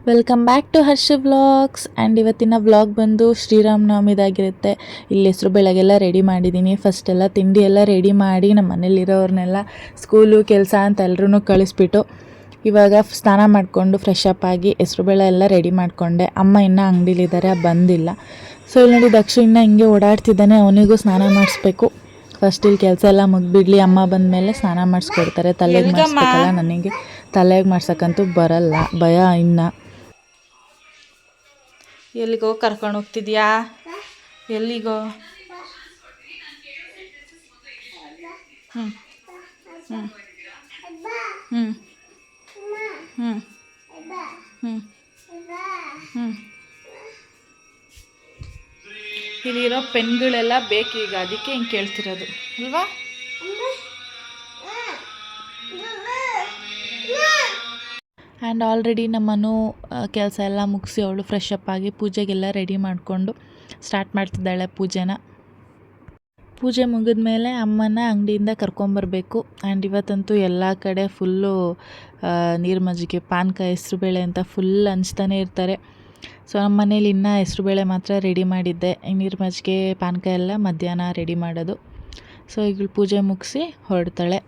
Welcome back to Harsha vlogs. And ಇವತ್ತಿನ vlog ಬಂದು ಶ್ರೀರಾಮನವಮಿದಾಗಿರುತ್ತೆ. ಇಲ್ಲಿ ಹೆಸರು ಬೆಳಗ್ಗೆಲ್ಲ ರೆಡಿ ಮಾಡಿದ್ದೀನಿ. ಫಸ್ಟೆಲ್ಲ ತಿಂಡಿ ಎಲ್ಲ ರೆಡಿ ಮಾಡಿ ನಮ್ಮ ಮನೇಲಿರೋರ್ನೆಲ್ಲ ಸ್ಕೂಲು ಕೆಲಸ ಅಂತ ಎಲ್ಲರೂ ಕಳಿಸ್ಬಿಟ್ಟು ಇವಾಗ ಸ್ನಾನ ಮಾಡಿಕೊಂಡು ಫ್ರೆಶ್ ಅಪ್ ಆಗಿ ಹೆಸ್ರುಬೇಳೆ ಎಲ್ಲ ರೆಡಿ ಮಾಡಿಕೊಂಡೆ. ಅಮ್ಮ ಇನ್ನೂ ಅಂಗಡಿಲಿದ್ದಾರೆ, ಬಂದಿಲ್ಲ. ಸೊ ಇಲ್ಲಿ ನೋಡಿ ದಕ್ಷು ಇನ್ನೂ ಹಿಂಗೆ ಓಡಾಡ್ತಿದ್ದಾನೆ, ಅವನಿಗೂ ಸ್ನಾನ ಮಾಡಿಸ್ಬೇಕು. ಫಸ್ಟ್ ಇಲ್ಲಿ ಕೆಲಸ ಎಲ್ಲ ಮುಗಿಬಿಡ್ಲಿ, ಅಮ್ಮ ಬಂದ ಮೇಲೆ ಸ್ನಾನ ಮಾಡಿಸ್ಕೊಡ್ತಾರೆ. ತಲೆಗೆ ಮಾಡಿಸ್ಬೇಕಲ್ಲ, ನನಗೆ ತಲೆಗೆ ಮಾಡ್ಸೋಕ್ಕಂತೂ ಬರಲ್ಲ, ಭಯ. ಇನ್ನು ಎಲ್ಲಿಗೋ ಕರ್ಕೊಂಡು ಹೋಗ್ತಿದ್ಯಾ? ಎಲ್ಲಿಗೋ? ಹ್ಞೂ ಹ್ಞೂ ಹ್ಞೂ ಹ್ಞೂ ಹ್ಞೂ ಹ್ಞೂ ಇಲ್ಲಿರೋ ಪೆನ್ಗಳೆಲ್ಲ ಬೇಕು ಈಗ, ಅದಕ್ಕೆ ಹಿಂಗೆ ಕೇಳ್ತಿರೋದು ಅಲ್ವಾ? ಆ್ಯಂಡ್ ಆಲ್ರೆಡಿ ನಮ್ಮನು ಕೆಲಸ ಎಲ್ಲ ಮುಗಿಸಿ ಅವಳು ಫ್ರೆಶ್ ಅಪ್ ಆಗಿ ಪೂಜೆಗೆಲ್ಲ ರೆಡಿ ಮಾಡಿಕೊಂಡು ಸ್ಟಾರ್ಟ್ ಮಾಡ್ತಿದ್ದಾಳೆ ಪೂಜೆನ. ಪೂಜೆ ಮುಗಿದ ಮೇಲೆ ಅಮ್ಮನ ಅಂಗಡಿಯಿಂದ ಕರ್ಕೊಂಬರ್ಬೇಕು. ಆ್ಯಂಡ್ ಇವತ್ತಂತೂ ಎಲ್ಲ ಕಡೆ ಫುಲ್ಲು ನೀರು ಮಜ್ಜಿಗೆ, ಪಾನಕ, ಹೆಸ್ರುಬೇಳೆ ಅಂತ ಫುಲ್ ಹಂಚ್ತಾನೆ ಇರ್ತಾರೆ. ಸೊ ನಮ್ಮ ಮನೇಲಿ ಇನ್ನೂ ಹೆಸ್ರುಬೇಳೆ ಮಾತ್ರ ರೆಡಿ ಮಾಡಿದ್ದೆ, ನೀರು ಮಜ್ಜಿಗೆ ಪಾನಕ ಎಲ್ಲ ಮಧ್ಯಾಹ್ನ ರೆಡಿ ಮಾಡೋದು. ಸೊ ಈಗ ಪೂಜೆ ಮುಗಿಸಿ ಹೊರಡ್ತಾಳೆ.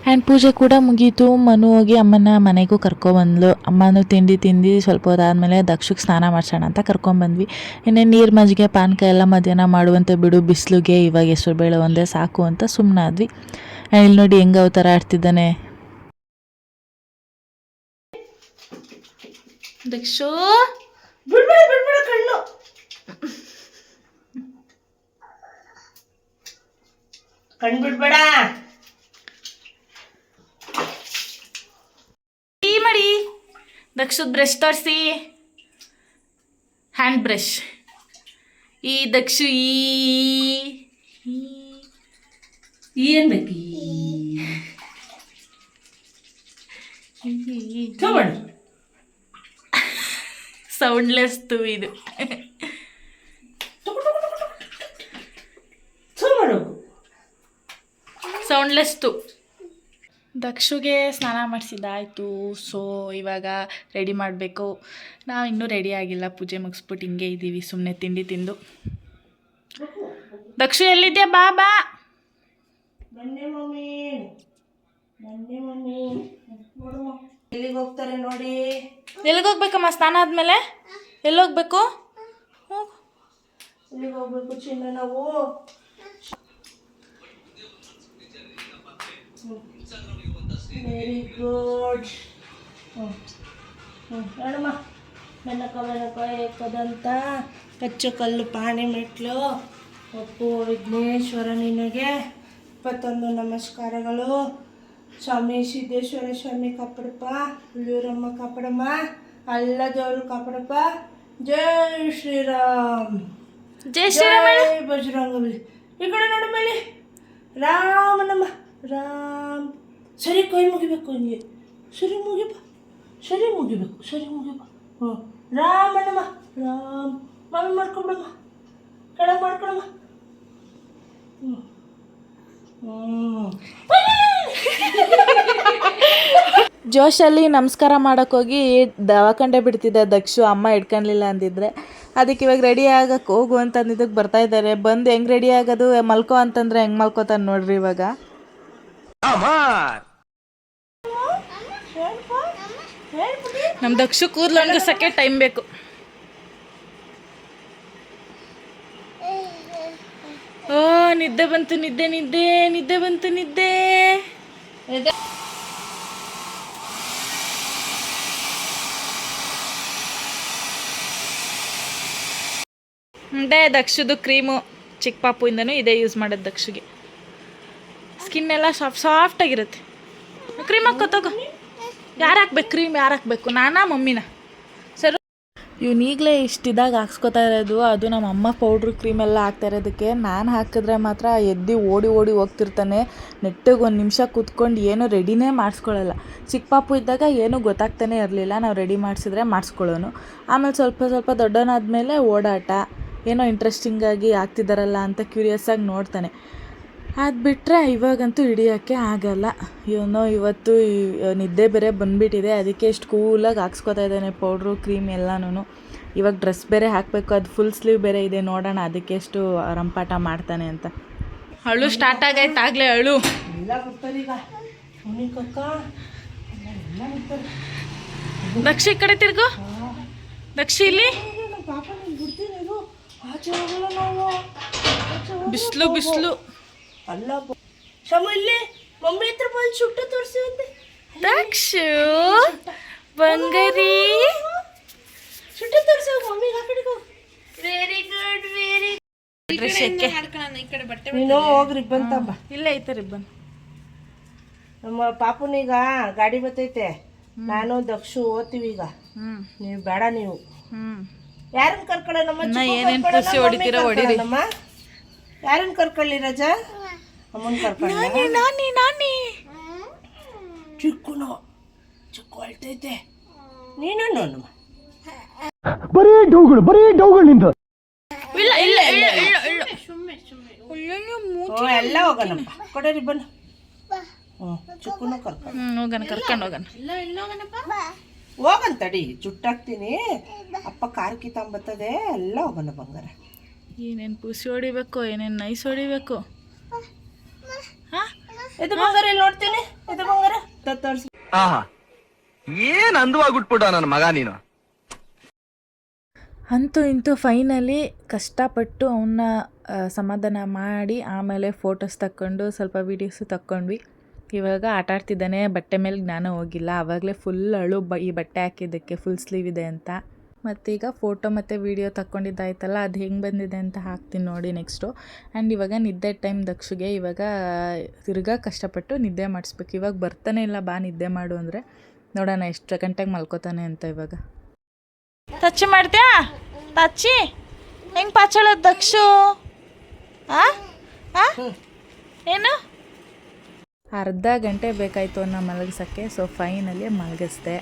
ಆ್ಯಂಡ್ ಪೂಜೆ ಕೂಡ ಮುಗೀತು. ಮನು ಹೋಗಿ ಅಮ್ಮನ ಮನೆಗೂ ಕರ್ಕೊಬಂದ್ಲು. ಅಮ್ಮನೂ ತಿಂದು ಸ್ವಲ್ಪ ಹೊತ್ತಾದಮೇಲೆ ದಕ್ಷಕ್ಕೆ ಸ್ನಾನ ಮಾಡಿಸೋಣ ಅಂತ ಕರ್ಕೊಂಬಂದ್ವಿ. ಇನ್ನೇನು ನೀರು ಮಜ್ಜಿಗೆ ಪಾನಕ ಎಲ್ಲ ಮಧ್ಯಾಹ್ನ ಮಾಡುವಂತೆ ಬಿಡು, ಬಿಸಿಲಿಗೆ ಇವಾಗ ಹೆಸ್ರುಬೇಳೆ ಒಂದೇ ಸಾಕು ಅಂತ ಸುಮ್ಮನಾದ್ವಿ. ಇಲ್ಲಿ ನೋಡಿ ಹೆಂಗೆ ಅವತಾರ ಆಡ್ತಿದ್ದಾನೆ ದಕ್ಷು. ಕಣ್ಣು ಬಿಡ್ಬೇಡ. ಮಾಡಿ ದಕ್ಷದ ಬ್ರಷ್ ತೋರಿಸಿ, ಹ್ಯಾಂಡ್ ಬ್ರಷ್. ಈ ದಕ್ಷು ಏನ್ ಬೇಕು? ಸೌಂಡ್ಲೆಸ್ ತು ಇದು. ಸೌಂಡ್ಲೆಸ್ ತು. ದಕ್ಷುಗೆ ಸ್ನಾನ ಮಾಡಿಸಿದ್ದಾಯಿತು. ಸೊ ಇವಾಗ ರೆಡಿ ಮಾಡಬೇಕು. ನಾವು ಇನ್ನೂ ರೆಡಿ ಆಗಿಲ್ಲ, ಪೂಜೆ ಮುಗಿಸ್ಬಿಟ್ಟು ಹಿಂಗೆ ಇದ್ದೀವಿ ಸುಮ್ಮನೆ ತಿಂಡಿ ತಿಂದು. ದಕ್ಷು ಎಲ್ಲಿದ್ಯಾ? ಬಾ ಬಾ. ಎಲ್ಲಿಗೆ ಹೋಗ್ತಾರೆ ನೋಡಿ? ಎಲ್ಲಿಗೆ ಹೋಗ್ಬೇಕಮ್ಮ ಸ್ನಾನ ಆದಮೇಲೆ? ಎಲ್ಲೋಗ್ಬೇಕು? ಎಲ್ಲಿಗೆ ಹೋಗ್ಬೇಕು ಚಿನ್ನ ನಾವು? Very good. ಹೇಳಮ್ಮ. ಬೆನಕ ಏಕದಂತ ಕಚ್ಚು ಕಲ್ಲು ಪಾಣಿ ಮೆಟ್ಲು ಒಪ್ಪು ವಿಘ್ನೇಶ್ವರ ನಿನಗೆ 21 ನಮಸ್ಕಾರಗಳು. ಸ್ವಾಮಿ ಸಿದ್ದೇಶ್ವರ ಸ್ವಾಮಿ ಕಾಪಾಡಪ್ಪ, ಹುಲಿಯೂರಮ್ಮ ಕಾಪಾಡಮ್ಮ, ಅಲ್ಲ ದೇವರು ಕಾಪಾಡಪ್ಪ. ಜೈ ಶ್ರೀರಾಮ್, ಜೈ ಶ್ರೀರಾಮ್, ಜೈ ಬಜರಂಗಬಲಿ. ಈ ಕಡೆ ನೋಡು ಮೇಲೆ ರಾಮನಮ್ಮ, ರಾಮ್. ಸರಿ ಕೈ ಮುಗಿಬೇಕು, ಹಿಂಗೆ ಸರಿ ಮುಗಿಬ, ಸರಿ ಮುಗಿಬೇಕು, ಸರಿ ಮುಗಿಬ. ಹ್ಞೂ ರಾಮನಮ್ಮ, ರಾಮ್. ಮಮ್ಮಿ ಮಾಡ್ಕೊಬಿಡಮ್ಮ, ಕೆಳಗೆ ಮಾಡ್ಕೊಳಮ್ಮ. ಹ್ಞೂ ಜೋಶಲ್ಲಿ ನಮಸ್ಕಾರ ಮಾಡೋಕ್ಕೋಗಿ ದವಾಖಂಡೆ ಬಿಡ್ತಿದ್ದ ದಕ್ಷು, ಅಮ್ಮ ಇಟ್ಕೊಳ್ಲಿಲ್ಲ ಅಂದಿದ್ರೆ. ಅದಕ್ಕೆ ಇವಾಗ ರೆಡಿ ಆಗಕ್ಕೆ ಹೋಗು ಅಂತ ಅಂದಿದ್ದಕ್ಕೆ ಬರ್ತಾ ಇದ್ದಾರೆ. ಬಂದು ಹೆಂಗೆ ರೆಡಿ ಆಗೋದು, ಮಲ್ಕೋ ಅಂತಂದ್ರೆ ಹೆಂಗೆ ಮಲ್ಕೋತಾನೆ ನೋಡ್ರಿ ಇವಾಗ. ನಮ್ಮ ದಕ್ಷು ಕೂದಲು ಒಣಗಿಸೋಕ್ಕೆ ಟೈಮ್ ಬೇಕು. ಓ ನಿದ್ದೆ ಬಂತು, ನಿದ್ದೆ ನಿದ್ದೆ ನಿದ್ದೆ ಬಂತು, ನಿದ್ದೆ. ಇದೇ ದಕ್ಷದು ಕ್ರೀಮು, ಚಿಕ್ಕ ಪಾಪುಯಿಂದನೂ ಇದೇ ಯೂಸ್ ಮಾಡೋದು ದಕ್ಷಗೆ. ಸ್ಕಿನ್ ಎಲ್ಲ ಸಾಫ್ಟಾಗಿರುತ್ತೆ. ಕ್ರೀಮ್ ಹಾಕೋ ತಗೋ. ಯಾರು ಹಾಕ್ಬೇಕು ಕ್ರೀಮ್? ಯಾರು ಹಾಕ್ಬೇಕು, ನಾನಾ ಮಮ್ಮಿನ? ಸರಿ ಇವನೀಗಲೇ ಇಷ್ಟಿದಾಗ ಹಾಕ್ಸ್ಕೊತಾ ಇರೋದು, ಅದು ನಮ್ಮ ಅಮ್ಮ ಪೌಡ್ರ್ ಕ್ರೀಮೆಲ್ಲ ಹಾಕ್ತಾ ಇರೋದಕ್ಕೆ. ನಾನು ಹಾಕಿದ್ರೆ ಮಾತ್ರ ಎದ್ದು ಓಡಿ ಓಡಿ ಹೋಗ್ತಿರ್ತಾನೆ. ನೆಟ್ಟಿಗೆ ಒಂದು ನಿಮಿಷ ಕೂತ್ಕೊಂಡು ಏನೂ ರೆಡಿನೇ ಮಾಡಿಸ್ಕೊಳ್ಳಲ್ಲ. ಚಿಕ್ಕ ಪಾಪು ಇದ್ದಾಗ ಏನೂ ಗೊತ್ತಾಗ್ತಾನೆ ಇರಲಿಲ್ಲ, ನಾವು ರೆಡಿ ಮಾಡಿಸಿದ್ರೆ ಮಾಡಿಸ್ಕೊಳ್ಳೋನು. ಆಮೇಲೆ ಸ್ವಲ್ಪ ಸ್ವಲ್ಪ ದೊಡ್ಡವನಾದ್ಮೇಲೆ ಓಡಾಟ, ಏನೋ ಇಂಟ್ರೆಸ್ಟಿಂಗಾಗಿ ಆಗ್ತಿದ್ದಾರಲ್ಲ ಅಂತ ಕ್ಯೂರಿಯಸ್ಸಾಗಿ ನೋಡ್ತಾನೆ. ಅದು ಬಿಟ್ಟರೆ ಇವಾಗಂತೂ ಹಿಡಿಯೋಕ್ಕೆ ಆಗಲ್ಲ. ಇವತ್ತು ನಿದ್ದೆ ಬೇರೆ ಬಂದುಬಿಟ್ಟಿದೆ, ಅದಕ್ಕೆ ಇಷ್ಟು ಕೂಲಾಗಿ ಹಾಕ್ಸ್ಕೊತಾ ಇದ್ದಾನೆ ಪೌಡ್ರು ಕ್ರೀಮ್ ಎಲ್ಲನೂ. ಇವಾಗ ಡ್ರೆಸ್ ಬೇರೆ ಹಾಕಬೇಕು, ಅದು ಫುಲ್ ಸ್ಲೀವ್ ಬೇರೆ ಇದೆ, ನೋಡೋಣ ಅದಕ್ಕೆ ಎಷ್ಟು ರಂಪಾಟ ಮಾಡ್ತಾನೆ ಅಂತ. ಅಳು ಸ್ಟಾರ್ಟ್ ಆಗೈತೆ ಆಗಲೇ ಅಳು. ಎಲ್ಲ ಬರ್ತಾರೀಗ ಮುನಿಕಕ್ಕ ಎಲ್ಲ ಬರ್ತಾರೆ. ದಕ್ಷ ಈ ಕಡೆ ತಿರ್ಗು, ದಕ್ಷ ಇಲ್ಲಿ. ನಮ್ಮ ಪಾಪ ನೀನು ಬಿಡ್ತೀನಿ ಇದು ಆಚೆ ಹೋಗಲ್ಲ ನಾವು. ಬಿಸಿಲು ಬಿಸಿಲು ಅಲ್ಲ ಶಮ ಇಲ್ಲಿ ಮಮ್ಮಿ ಹತ್ರ ಬಂದು ಸುಟ್ಟು ತೋರಿಸಿವಂತೆ. ದಕ್ಷು ಬಂಗಾರಿ ಸುಟ್ಟು ತೋರಿಸಿ ಮಮ್ಮಿಗೆ ಆ ಕಡೆಗೆ ಹೋಗಿ. ವೆರಿ ಗುಡ್ ವೆರಿ ನೀನು ಹೋಗಿ ರಿಬ್ಬನ್ ತಮ್ಮ. ಇಲ್ಲ ಐತೆ ರಿಬ್ಬನ್. ನಮ್ಮ ಪಾಪುನೀಗ ಗಾಡಿ ಬರ್ತೈತೆ, ನಾನು ದಕ್ಷು ಓದ್ತೀವಿ ಈಗ. ನೀವು ಬೇಡ, ನೀವು ಯಾರನ್ನ ಕರ್ಕೊಳ್ಳೋ? ನಮ್ಮ ಯಾರನ್ನ ಕರ್ಕೊಳ್ಳಿ ರಜಾ? ಅಮ್ಮನ ಕರ್ಕೊಳ್ಳಿ. ಚಿಕ್ಕುನು ಚಿಕ್ಕು ಅಳ್ತೈತೆ. ನೀನು ನೋಡಮ್ಮ. ಬರೀ ಡೌಗಳು ನಿಂದ. ಇಲ್ಲ ಇಲ್ಲ ಇಲ್ಲ ಇಲ್ಲ ಇಲ್ಲ ಎಲ್ಲ ಹೋಗೋಣಪ್ಪ. ಕೊಡರಿ ಬನ್ನ. ಚಿಕ್ಕುನು ಹೋಗೋಣ, ಕರ್ಕೊಂಡು ಹೋಗೋಣ. ಹೋಗಂತಡಿ, ಜುಟ್ಟಾಕ್ತೀನಿ. ಅಪ್ಪ ಕಾರ್ಕಿ ತಗೊಂಬರ್ತದೆ, ಎಲ್ಲ ಹೋಗೋಣ ಬಂಗಾರ. ಏನೇನು ಪುಸಿ ಹೊಡಿಬೇಕು, ಏನೇನು ನೈಸ್ ಹೊಡಿಬೇಕು. ಇದು ಬಂಗಾರ ಇಲ್ಲಿ ನೋಡ್ತೀನಿ. ಇದು ಬಂಗಾರ ತೋರಿಸಿ. ಏನ್ ಅಂದವಾಗ್ಬಿಟ್ಬಿಟ್ಟ ನನ್ನ ಮಗ ನೀನು. ಅಂತೂ ಇಂತೂ ಫೈನಲಿ ಕಷ್ಟಪಟ್ಟು ಅವನ್ನ ಸಮಾಧಾನ ಮಾಡಿ ಆಮೇಲೆ ಫೋಟೋಸ್ ತಕ್ಕೊಂಡು ಸ್ವಲ್ಪ ವೀಡಿಯೋಸು ತಕ್ಕೊಂಡ್ವಿ. ಇವಾಗ ಆಟ ಆಡ್ತಿದ್ದಾನೆ. ಬಟ್ಟೆ ಮೇಲೆ ಜ್ಞಾನ ಹೋಗಿಲ್ಲ, ಆವಾಗಲೇ ಫುಲ್ ಅಳು ಈ ಬಟ್ಟೆ ಹಾಕಿದ್ದಕ್ಕೆ ಫುಲ್ ಸ್ಲೀವ್ ಇದೆ ಅಂತ. ಮತ್ತೀಗ ಫೋಟೋ ಮತ್ತು ವೀಡಿಯೋ ತಕ್ಕೊಂಡಿದ್ದಾಯ್ತಲ್ಲ, ಅದು ಹೆಂಗೆ ಬಂದಿದೆ ಅಂತ ಹಾಕ್ತೀನಿ ನೋಡಿ ನೆಕ್ಸ್ಟು. ಆ್ಯಂಡ್ ಇವಾಗ ನಿದ್ದೆ ಟೈಮ್ ದಕ್ಷಿಗೆ. ಇವಾಗ ತಿರ್ಗಾ ಕಷ್ಟಪಟ್ಟು ನಿದ್ದೆ ಮಾಡಿಸ್ಬೇಕು. ಇವಾಗ ಬರ್ತಾನೆ ಇಲ್ಲ, ಬಾ ನಿದ್ದೆ ಮಾಡು ಅಂದರೆ. ನೋಡೋಣ ಎಷ್ಟು ಗಂಟೆಗೆ ಮಲ್ಕೋತಾನೆ ಅಂತ. ಇವಾಗ ಟಚ್ ಮಾಡ್ತೀಯಾ? ಟಚ್ಚಿ ಹೆಂಗೆ ಪಾಚಳೋದು ದಕ್ಷು? ಏನು ಅರ್ಧ ಗಂಟೆ ಬೇಕಾಯಿತು ಅನ್ನೋ ಮಲಗಿಸೋಕ್ಕೆ. ಸೊ ಫೈನಲಿ ಮಲಗಿಸ್ದೆ.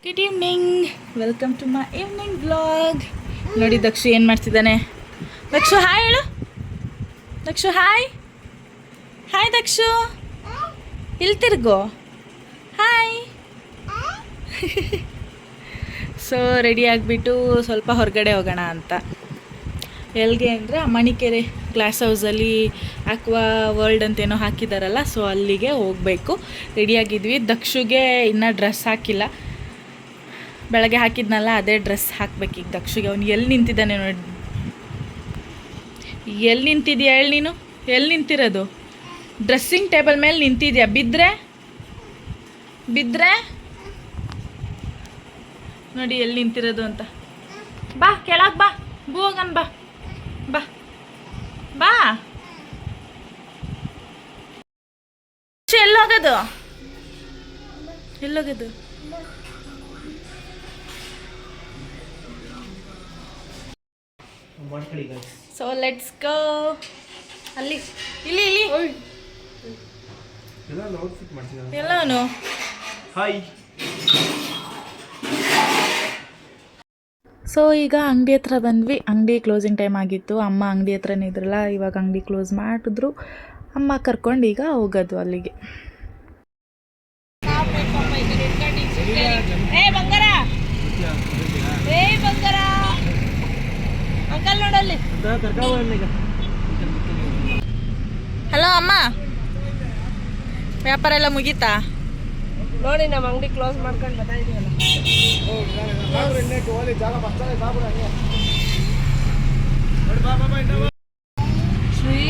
Good evening, welcome to my evening vlog. ನೋಡಿ ದಕ್ಷು ಏನು ಮಾಡ್ತಿದ್ದಾನೆ. ದಕ್ಷು ಹಾಯ್ ಹೇಳು. ದಕ್ಷು ಹಾಯ್. ಹಾಯ್ ದಕ್ಷು, ಇಲ್ಲಿ ತಿರ್ಗೋ. ಹಾಯ್. ಸೊ ರೆಡಿ ಆಗಿಬಿಟ್ಟು ಸ್ವಲ್ಪ ಹೊರಗಡೆ ಹೋಗೋಣ ಅಂತ. ಎಲ್ಲಿಗೆ ಅಂದರೆ ಮಣಿಕೆರೆ ಗ್ಲಾಸ್ ಹೌಸಲ್ಲಿ ಆಕ್ವಾ ವರ್ಲ್ಡ್ ಅಂತೇನೋ ಹಾಕಿದಾರಲ್ಲ, ಸೊ ಅಲ್ಲಿಗೆ ಹೋಗಬೇಕು. ರೆಡಿಯಾಗಿದ್ವಿ. ದಕ್ಷುಗೆ ಇನ್ನೂ ಡ್ರೆಸ್ ಹಾಕಿಲ್ಲ, ಬೆಳಗ್ಗೆ ಹಾಕಿದ್ನಲ್ಲ ಅದೇ ಡ್ರೆಸ್ ಹಾಕ್ಬೇಕು ಈಗ ದಕ್ಷುಗೆ. ಅವ್ನು ಎಲ್ಲಿ ನಿಂತಿದ್ದಾನೆ ನೋಡಿ. ಎಲ್ಲಿ ನಿಂತಿದ್ಯಾ ಹೇಳಿ ನೀನು? ಎಲ್ಲಿ ನಿಂತಿರೋದು? ಡ್ರೆಸ್ಸಿಂಗ್ ಟೇಬಲ್ ಮೇಲೆ ನಿಂತಿದ್ಯಾ? ಬಿದ್ದರೆ ನೋಡಿ ಎಲ್ಲಿ ನಿಂತಿರೋದು ಅಂತ. ಬಾ ಕೆಳಗೆ ಬಾ, ಹೋಗನ್ ಬಾ ಬಾ ಬಾ. ಎಲ್ಲೋಗೋದು? ಎಲ್ಲೋಗೋದು? So let's go. ಅಲ್ಲಿ ಇಲ್ಲಿ ಇಲ್ಲಿ ಎಲ್ಲವನು. ಹಾಯ್. ಸೊ ಈಗ ಅಂಗಡಿ ಹತ್ರ ಬಂದ್ವಿ. ಅಂಗಡಿ ಕ್ಲೋಸಿಂಗ್ ಟೈಮ್ ಆಗಿತ್ತು. ಅಮ್ಮ ಅಂಗಡಿ ಹತ್ರನೇ ಇದ್ರಲ್ಲ, ಇವಾಗ ಅಂಗಡಿ ಕ್ಲೋಸ್ ಮಾಡಿದ್ರು. ಅಮ್ಮ ಕರ್ಕೊಂಡು ಈಗ ಹೋಗೋದು ಅಲ್ಲಿಗೆ. ಹಲೋ ಅಮ್ಮ, ವ್ಯಾಪಾರ ಎಲ್ಲ ಮುಗೀತಾ? ನೋಡಿ ನಮ್ಮ ಅಂಗಡಿ ಕ್ಲೋಸ್ ಮಾಡ್ಕೊಂಡು ಬರ್ತಾ ಇದೀವಲ್ಲ. ಶ್ರೀ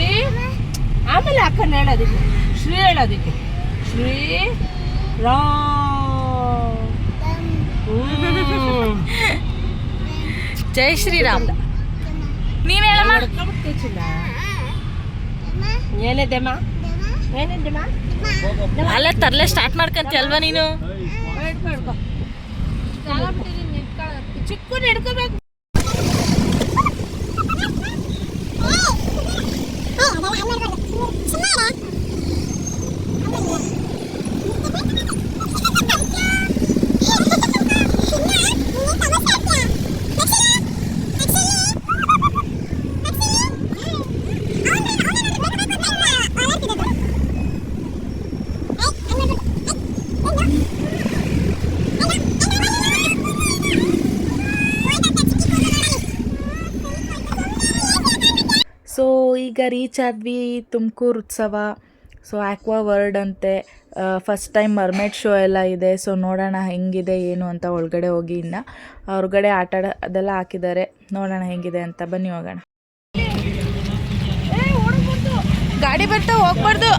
ಆಮೇಲೆ ಅಕ್ಕನ ಹೇಳೋದಕ್ಕೆ, ಶ್ರೀ ಹೇಳೋದಕ್ಕೆ, ಶ್ರೀ ರಾಮ್. ಜೈ ಶ್ರೀರಾಮ್. ನೀನ್ ಹೇಳಮ್ಮ. ಏನಿದ್ದೆಮ್ಮ ಅಲ್ಲ ತರ್ಲೆ ಸ್ಟಾರ್ಟ್ ಮಾಡ್ಕಂತಿ ಅಲ್ವಾ ನೀನು? ಚಿಕ್ಕ ಹಿಡ್ಕೋಬೇಕು. ಸೊ ಈಗ ರೀಚ್ ಆದ್ವಿ ತುಮಕೂರು ಉತ್ಸವ. ಸೊ ಆಕ್ವಾ ವರ್ಲ್ಡ್ ಅಂತೆ, ಫಸ್ಟ್ ಟೈಮ್ ಮರ್ಮೇಡ್ ಶೋ ಎಲ್ಲ ಇದೆ. ಸೊ ನೋಡೋಣ ಹೆಂಗಿದೆ ಏನು ಅಂತ. ಒಳಗಡೆ ಹೋಗಿ ಇನ್ನು ಹೊರಗಡೆ ಆಟ ಅದೆಲ್ಲ ಹಾಕಿದ್ದಾರೆ, ನೋಡೋಣ ಹೆಂಗಿದೆ ಅಂತ. ಬನ್ನಿ ಹೋಗೋಣ. ಗಾಡಿ ಬರ್ತಾ ಹೋಗ್ಬಾರ್ದು.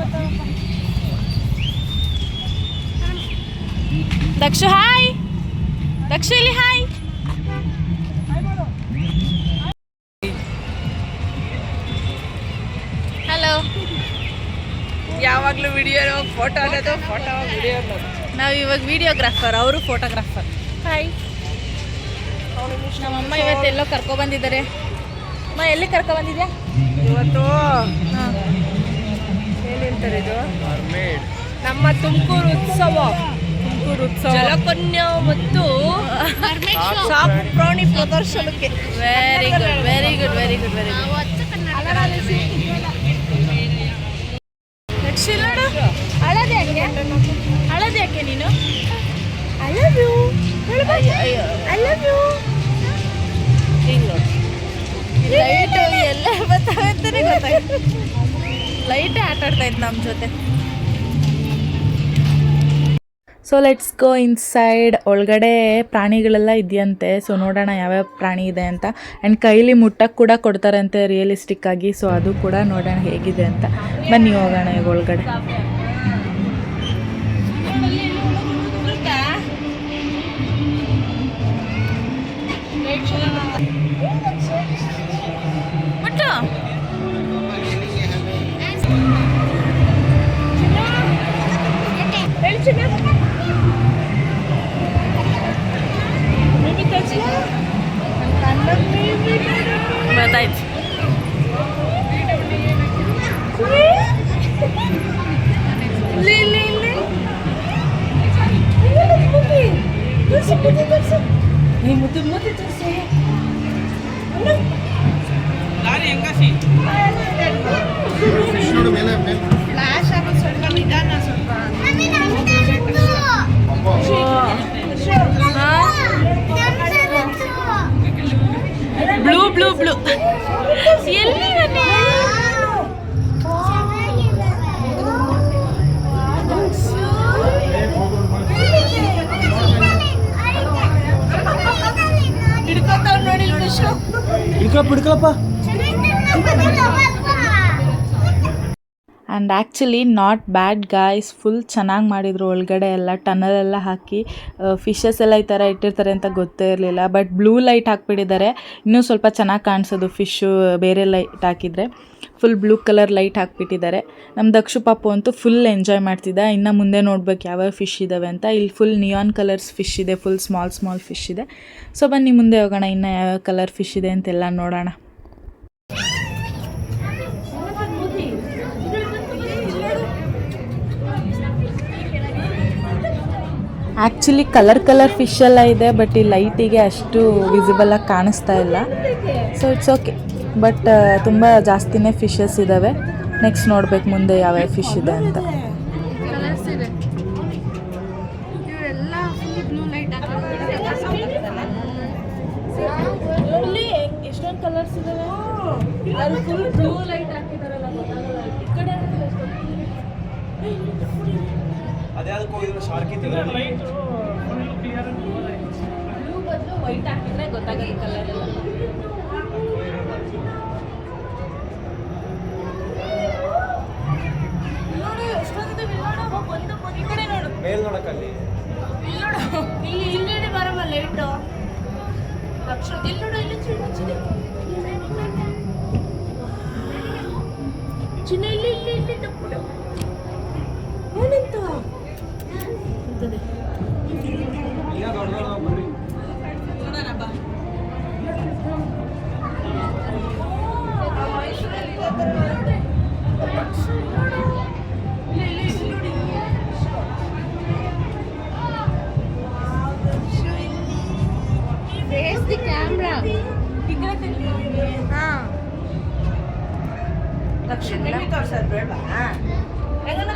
ದಕ್ಷ ಹಾಯ್, ದಕ್ಷ ಇಲ್ಲಿ ಹಾಯ್. ಹಲೋ. ಯಾವಾಗಲೂ ವಿಡಿಯೋ ಫೋಟೋ ಅನ್ನೋದು, ಫೋಟೋ ವಿಡಿಯೋ ಅನ್ನೋದು. ನಾವು ಇವಾಗ ವಿಡಿಯೋಗ್ರಾಫರ್, ಅವರು ಫೋಟೋಗ್ರಾಫರ್. ಹಾಯ್. ನಮ್ಮಮ್ಮ ಇವತ್ತೆಲ್ಲೋ ಕರ್ಕೊಬಂದಿದ್ದಾರೆ. ಅಮ್ಮ ಎಲ್ಲಿ ಕರ್ಕೊಬಂದಿದ್ಯಾ ಇವತ್ತು? ಏನಂತಾರೆ ಇದು? ನಮ್ಮ ತುಮಕೂರು ಉತ್ಸವ. ಜಲಕನ್ಯಾ ಮತ್ತು ಸಾಕು ಪ್ರಾಣಿ ಪ್ರದರ್ಶನಕ್ಕೆ. Very good very good very good very good. ನೋಡು, ಅಳದೆ ಯಾಕೆ? ಅಳದೆ ಯಾಕೆ ನೀನು? I love you. I love you. Light ಎಲ್ಲ ಗೊತ್ತಾಗತ್ತಾನೆ, ಗೊತ್ತಾಗುತ್ತೆ. ಲೈಟೇ ಆಟ ಆಡ್ತಾ ಇತ್ತು ನಮ್ಮ ಜೊತೆ. So let's go inside. ಒಳಗಡೆ ಪ್ರಾಣಿಗಳೆಲ್ಲ ಇದೆಯಂತೆ. ಸೊ ನೋಡೋಣ ಯಾವ್ಯಾವ ಪ್ರಾಣಿ ಇದೆ ಅಂತ. ಆ್ಯಂಡ್ ಕೈಲಿ ಮುಟ್ಟಕ್ಕೆ ಕೂಡ ಕೊಡ್ತಾರಂತೆ ರಿಯಲಿಸ್ಟಿಕ್ ಆಗಿ. ಸೊ ಅದು ಕೂಡ ನೋಡೋಣ ಹೇಗಿದೆ ಅಂತ. ಬನ್ನಿ ಹೋಗೋಣ ಈಗ ಒಳಗಡೆ. ಮುಟ್ಟು. ಗೊತ್ತಾಯ್ತು. ಬ್ಲೂ ಬ್ಲೂ ಬ್ಲೂ ಎಲ್ಲಿ ಹಿಡ್ಕೊತಾವ್ ನೋಡಿ. ಹಿಡ್ಕಪ್ಪ. And actually not bad guys, full ಚೆನ್ನಾಗಿ ಮಾಡಿದರು. ಒಳಗಡೆ ಎಲ್ಲ ಟನಲ್ ಎಲ್ಲ ಹಾಕಿ ಫಿಶಸ್ ಎಲ್ಲ ಈ ಥರ ಇಟ್ಟಿರ್ತಾರೆ ಅಂತ ಗೊತ್ತೇ ಇರಲಿಲ್ಲ. ಬಟ್ ಬ್ಲೂ ಲೈಟ್ ಹಾಕ್ಬಿಟ್ಟಿದ್ದಾರೆ, ಇನ್ನೂ ಸ್ವಲ್ಪ ಚೆನ್ನಾಗಿ ಕಾಣಿಸೋದು ಫಿಶ್ಶು. ಬೇರೆ ಲೈಟ್ ಹಾಕಿದರೆ ಫುಲ್ ಬ್ಲೂ ಕಲರ್ ಲೈಟ್ ಹಾಕ್ಬಿಟ್ಟಿದ್ದಾರೆ. ನಮ್ಮ ದಕ್ಷು ಪಾಪು ಅಂತೂ ಫುಲ್ ಎಂಜಾಯ್ ಮಾಡ್ತಿದ್ದ. ಇನ್ನು ಮುಂದೆ ನೋಡ್ಬೇಕು ಯಾವ್ಯಾವ ಫಿಶ್ ಇದ್ದಾವೆ ಅಂತ. ಇಲ್ಲಿ ಫುಲ್ ನಿಯಾನ್ ಕಲರ್ಸ್ ಫಿಶ್ ಇದೆ, ಫುಲ್ ಸ್ಮಾಲ್ ಫಿಶ್ ಇದೆ. ಸೊ ಬನ್ನಿ ಮುಂದೆ ಹೋಗೋಣ, ಇನ್ನು ಯಾವ್ಯಾವ ಕಲರ್ ಫಿಶ್ ಇದೆ ಅಂತೆಲ್ಲ ನೋಡೋಣ. ಆ್ಯಕ್ಚುಲಿ ಕಲರ್ ಫಿಶ್ ಎಲ್ಲ ಇದೆ, ಬಟ್ ಈ ಲೈಟಿಗೆ ಅಷ್ಟು ವಿಸಿಬಲಾಗಿ ಕಾಣಿಸ್ತಾ ಇಲ್ಲ. So it's okay. ಬಟ್ ತುಂಬ ಜಾಸ್ತಿನೇ ಫಿಶಸ್ ಇದ್ದಾವೆ. ನೆಕ್ಸ್ಟ್ ನೋಡ್ಬೇಕು ಮುಂದೆ ಯಾವ್ಯಾವ ಫಿಶ್ ಇದೆ ಅಂತ. ಎಷ್ಟೊಂದು ಕಲರ್ಸ್ ಇದಾವೆ. ಬ್ಲೂ ಲೈಟ್ ಹಾಕಿದಾರಲ್ಲ, ಈ ಕಡೆ ಬ್ಲೂ ಬದಲು ವೈಟ್ ಹಾಕಿದ್ರೆ ಗೊತ್ತಾಗಲ್ಲ ಕಲರ್ ಎಲ್ಲ. ನೋಡಿ ಎಷ್ಟೊಂದಿದೆ. ಒಂದು ಈ ಕಡೆ ನೋಡು, ಇಲ್ಲಿ ಬರಲ್ಲ ಲೈಟು. ಇಲ್ಲಿ ನೋಡು, ಇಲ್ಲಿ ಚಿನ್ನ ಇಲ್ಲಿ ಇಲ್ಲಿ ಇಲ್ಲಿ ಟಪ್ಪು ಟಪ್ಪು. ಏನಂತ ಅಂತದೆ. Face the camera. ಹಾ ಲಕ್ಷ್ಮಿ ತೋರ್ಸೋದು ಬೇಡವಾ?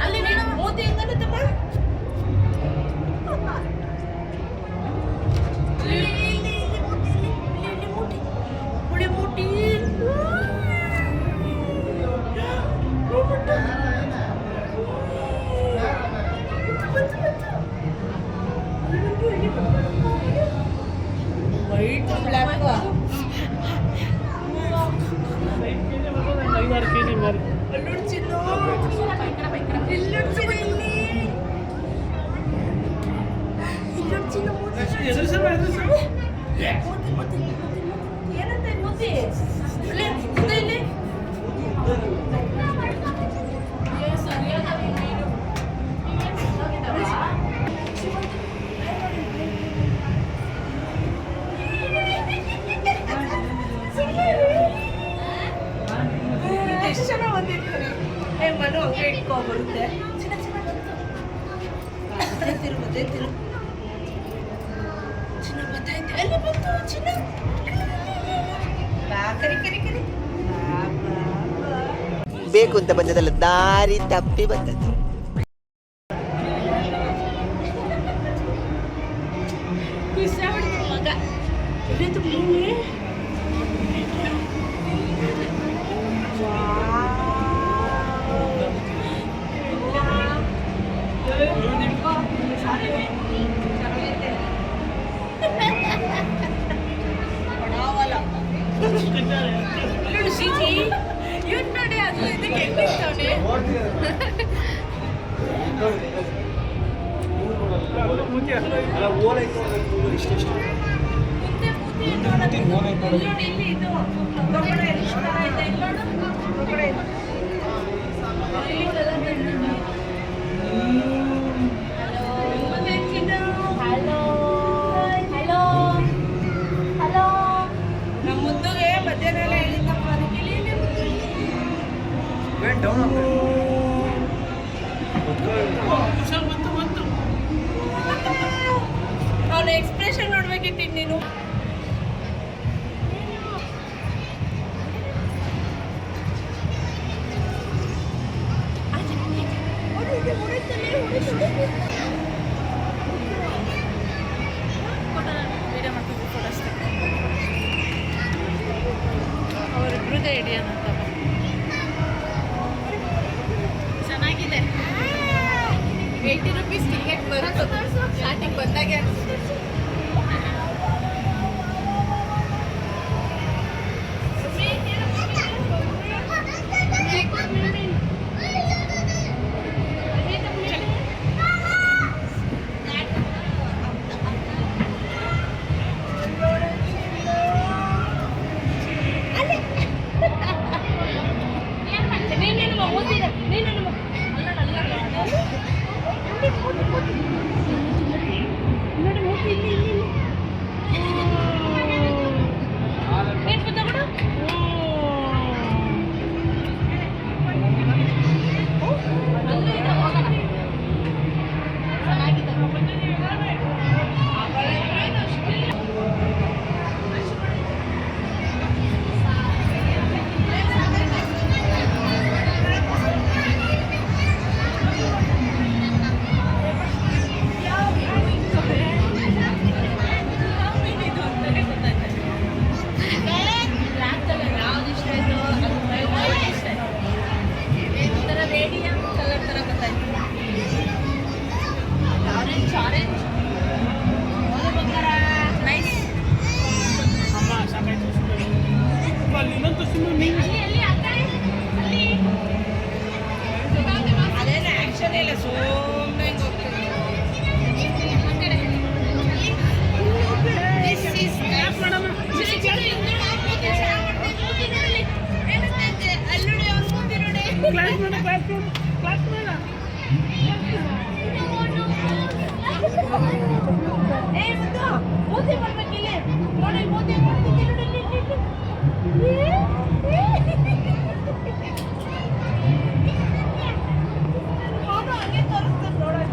ಅಲ್ಲಿ ಮೂತಿ ಹೆಂಗತ್ತಮ್ಮ? ವೈಟ್ ಬ್ಲ್ಯಾಕ್ ಎಷ್ಟು ಚೆನ್ನಾಗಿ ಬಂದಿರ್ತಾರೆ. ಮನು ಹಂಗೆ ಇಟ್ಕೊ ಬರುತ್ತೆ. ಚಿನ್ನ ಚಿನ್ನ ಬಂತು. ಅದೇ ತಿರು ಚಿನ್ನ ಬತ್ತೈತೆ. ಅಲ್ಲಿ ಬಂತು ಚಿನ್ನ. ಬಾ ಕರಿ ಕರಿ ಕರಿ. ಬಾ ಬಾ ಬಾ. ಬೇಕು ಅಂತ ಬಂದದಲ್ಲ, ದಾರಿ ತಪ್ಪಿ ಬಂದದ್ದು. ಮಗ ಇದು ಭೂಮಿ. ಇವ್ನು ನೋಡಿ ಅದು ಇದಕ್ಕೆ ಹೆಂಗಿರ್ತವನೆ. ನಮ್ಮ ಮುದ್ದುಗೆ ಮಧ್ಯಾಹ್ನ ಎಲ್ಲ ಹೇಳಿದ್ದಪ್ಪ, ಅದಕ್ಕೆ ಇಲ್ಲಿ ಅವನ ಎಕ್ಸ್ಪ್ರೆಷನ್ ನೋಡ್ಬೇಕಿತ್ತು ನೀನು. ಅವರಿಬ್ರದ್ದೇ ಹಿಡಿಯೋಣ ಅಂತ ಚೆನ್ನಾಗಿದೆ. 80 ರೂಪೀಸ್ ಟಿಕೆಟ್ ಬರುತ್ತೆ ಸ್ಟಾರ್ಟಿಂಗ್ ಬಂದಾಗೆ. ನೋಡಿ ಮೂತಿ ಬರ್ಬೇಕಿಲ್ಲಿ ನೋಡಿ, ಮೂತಿ ಮಾಡ್ತೀನಿ ನೋಡಿ. ಹಂಗೆ ತೋರಿಸ್ತಾರೆ ನೋಡೋಣ.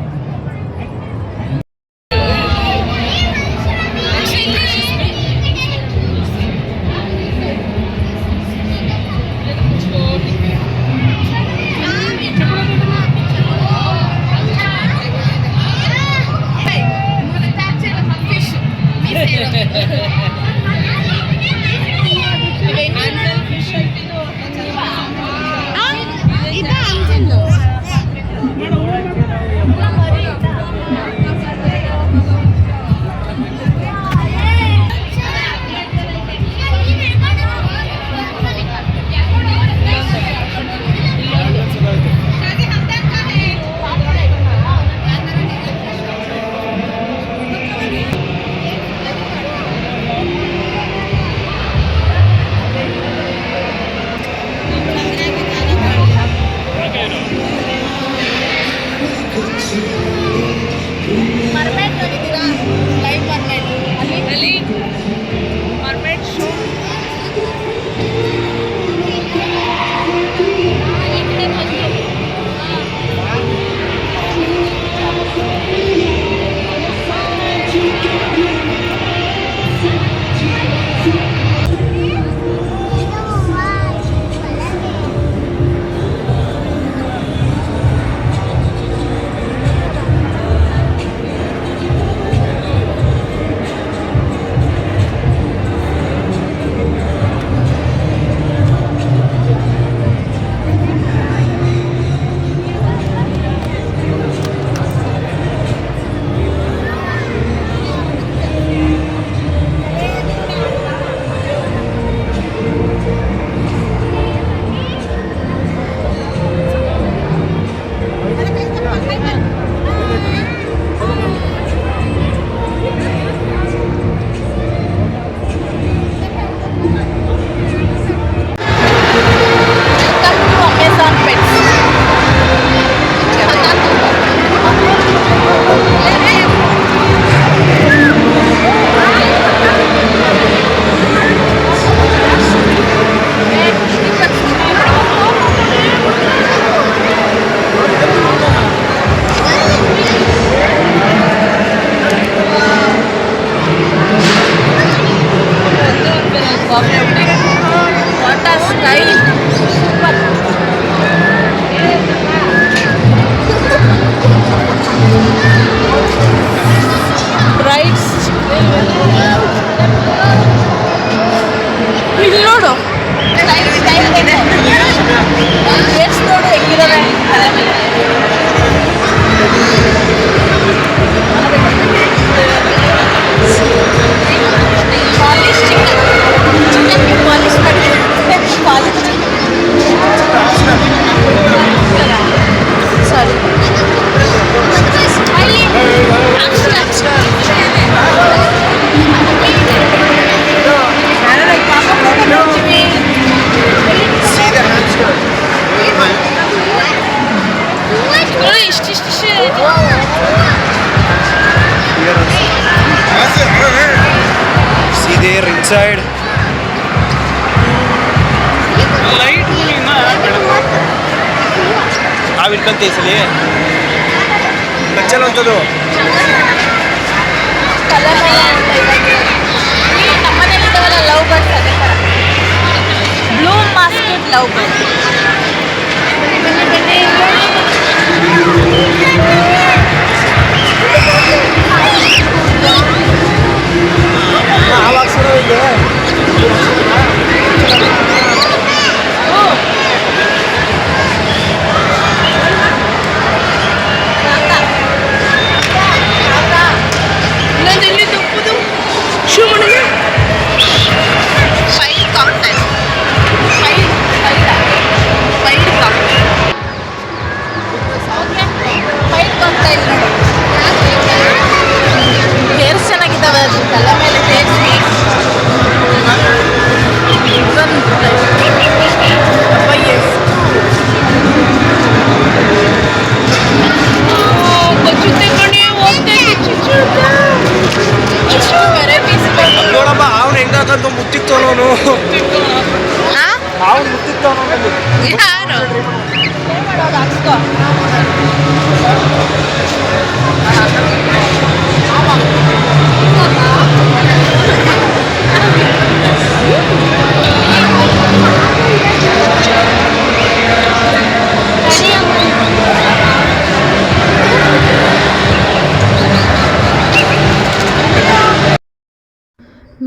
See there inside. Light ನಾವಿರ್ಕಂತ ಸಲಿ ಲಚ್ಚಲಂತದ್ದು ನಮ್ಮನೇಲಿದ್ದಾವಲ್ಲ ಲವ್ ಬರ್ಡ್ಸ್ ಅದೇ ಥರ ಬ್ಲೂ ಮಾಸ್ಕೆಟ್ ಲವ್ ಬರ್ಡ್. ಹೇರ್ಸ್ ಚೆನ್ನಾಗಿದ್ದಾವೆ, ಅದು ತಲೆ ಮೇಲೆ ತೇರಿಸಿ ನಂಗಂತೂ ಮುತ್ತಿತ್ತವನು ಅವ್ನು ಮುತ್ತಿತ್ತವನು ಯಾರು